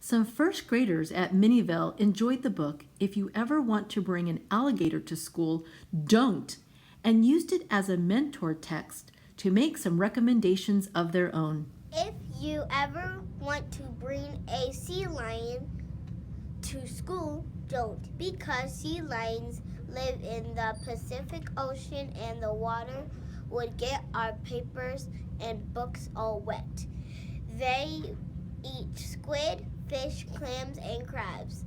Some first graders at Minnieville enjoyed the book If You Ever Want to Bring an Alligator to School, Don't, and used it as a mentor text to make some recommendations of their own. If you ever want to bring a sea lion to school, don't, because sea lions live in the Pacific Ocean and the water would get our papers and books all wet. They eat squid, fish, clams, and crabs.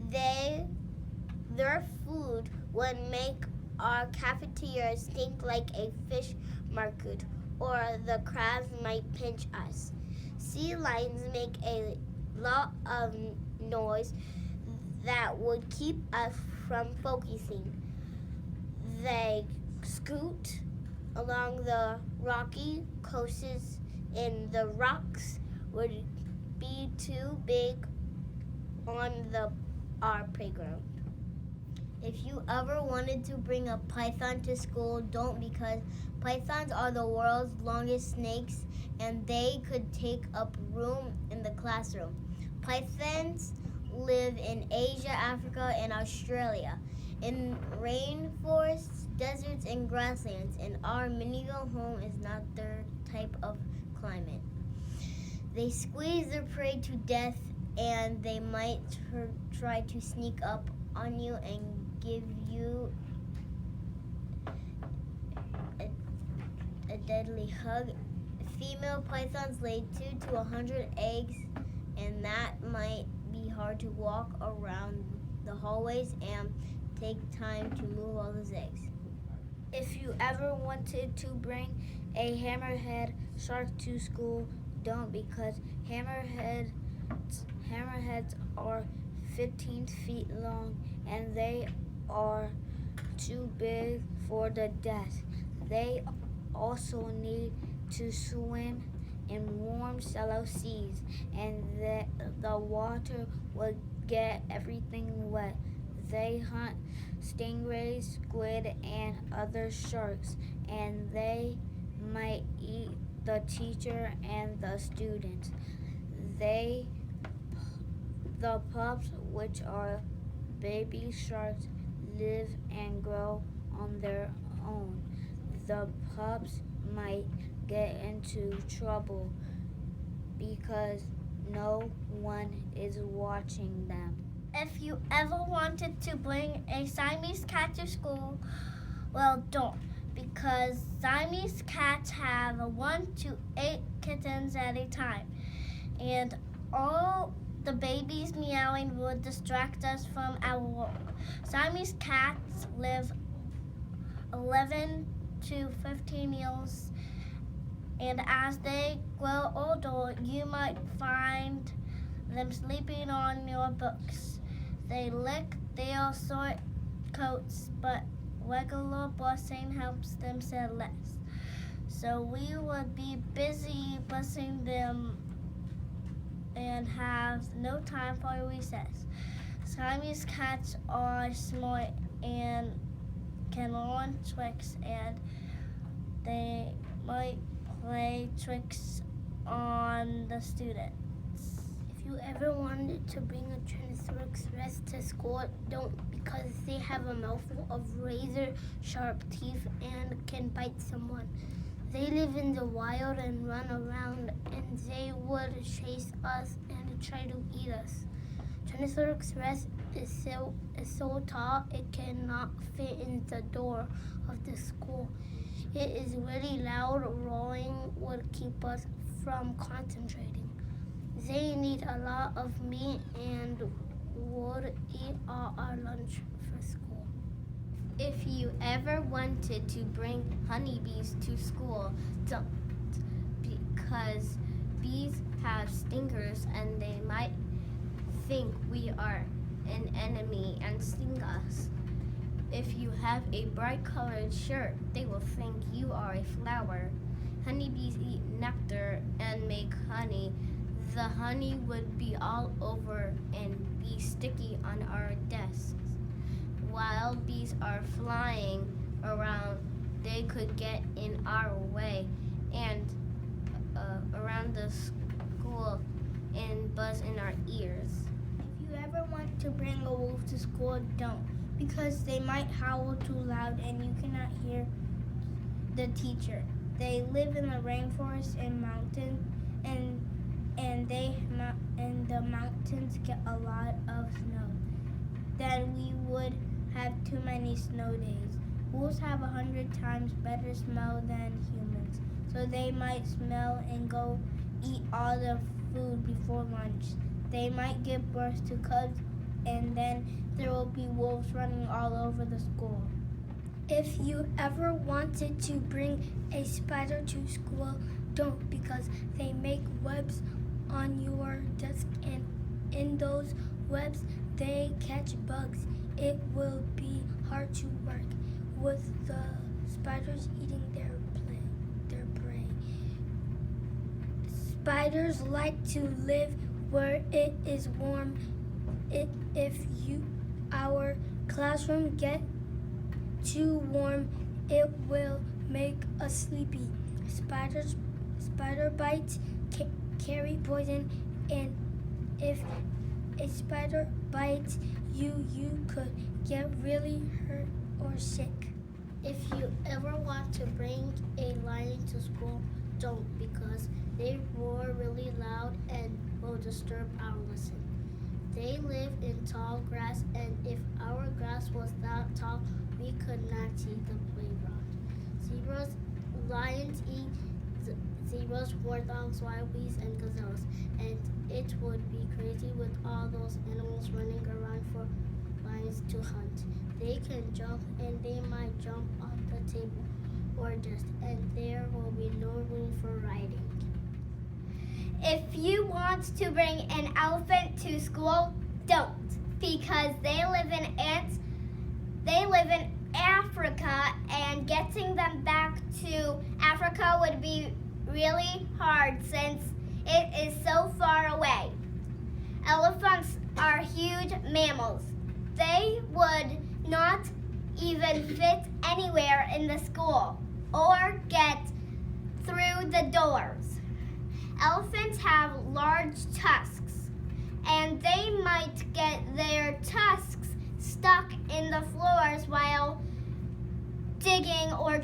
Their food would make our cafeteria stink like a fish market, or the crabs might pinch us. Sea lions make a lot of noise that would keep us from focusing. They scoot along the rocky coasts, and the rocks would be too big on our playground. If you ever wanted to bring a python to school, don't, because pythons are the world's longest snakes and they could take up room in the classroom. Pythons live in Asia, Africa, and Australia, in rainforests, deserts, and grasslands, and our Minnieville home is not their type of climate. They squeeze their prey to death, and they might try to sneak up on you and give you a deadly hug. Female pythons lay 2 to 100 eggs, and that might be hard to walk around the hallways and take time to move all those eggs. If you ever wanted to bring a hammerhead shark to school, don't, because hammerheads are 15 feet long and they are too big for the desk. They also need to swim in warm, shallow seas, and the water will get everything wet. They hunt stingrays, squid, and other sharks, and they might eat the teacher and the students. The pups, which are baby sharks, live and grow on their own. The pups might get into trouble because no one is watching them. If you ever wanted to bring a Siamese cat to school, well, don't, because Siamese cats have 1 to 8 kittens at a time, and all the babies meowing would distract us from our work. Siamese cats live 11 to 15 years, and as they grow older, you might find them sleeping on your books. They lick their short coats, but regular brushing helps them shed less. So we would be busy brushing them and have no time for recess. Siamese cats are smart and can learn tricks, and they might play tricks on the students. If you ever wanted to bring a Tyrannosaurus Rex to school, don't, because they have a mouthful of razor-sharp teeth and can bite someone. They live in the wild and run around, and they would chase us and try to eat us. Tyrannosaurus Rex is so tall it cannot fit in the door of the school. It is really loud. Roaring would keep us from concentrating. They need a lot of meat and would eat all our lunch for school. If you ever wanted to bring honeybees to school, don't, because bees have stingers and they might think we are an enemy and sting us. If you have a bright colored shirt, they will think you are a flower. Honeybees eat nectar and make honey. The honey would be all over and be sticky on our desks. While bees are flying around, they could get in our way and around the school, and buzz in our ears. If you ever want to bring a wolf to school, don't, because they might howl too loud and you cannot hear the teacher. They live in the rainforest and mountain, and the mountains get a lot of snow. Then we would have too many snow days. Wolves have 100 times better smell than humans, so they might smell and go eat all the food before lunch. They might give birth to cubs, and then there will be wolves running all over the school. If you ever wanted to bring a spider to school, don't, because they make webs on your desk, and in those webs they catch bugs. It will be hard to work with the spiders eating their prey. Spiders like to live where it is warm. If our classroom get too warm, it will make us sleepy. Spider bites carry poison, and if a spider bites you, you could get really hurt or sick. If you ever want to bring a lion to school, don't, because they roar really loud and will disturb our lesson. They live in tall grass, and if our grass was that tall, we could not see the playground. Lions eat zebras, warthogs, wild beasts, and gazelles, and it would be crazy with all those animals running around for lions to hunt. They can jump, and they might jump off the table or desk, and there will be no room for riding. If you want to bring an elephant to school, don't, because they live in ants. They live in Africa, and getting them back to Africa would be really hard since it is so far away. Elephants are huge mammals. They would not even fit anywhere in the school or get through the doors. Elephants have large tusks, and they might get their tusks stuck in the floors while digging or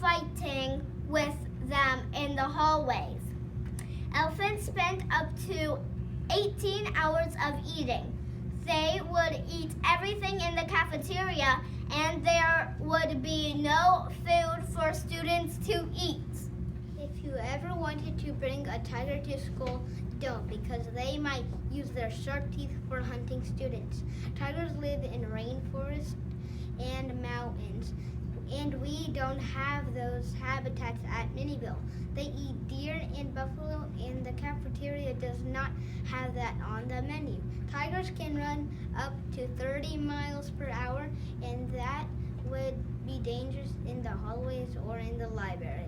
fighting with them in the hallways. Elephants spend up to 18 hours of eating. They would eat everything in the cafeteria, and there would be no food for students to eat. If you ever wanted to bring a tiger to school, don't, because they might use their sharp teeth for hunting students. Tigers live in rainforests and mountains, and we don't have those habitats at Miniville. They eat deer and buffalo, and the cafeteria does not have that on the menu. Tigers can run up to 30 miles per hour, and that would be dangerous in the hallways or in the library.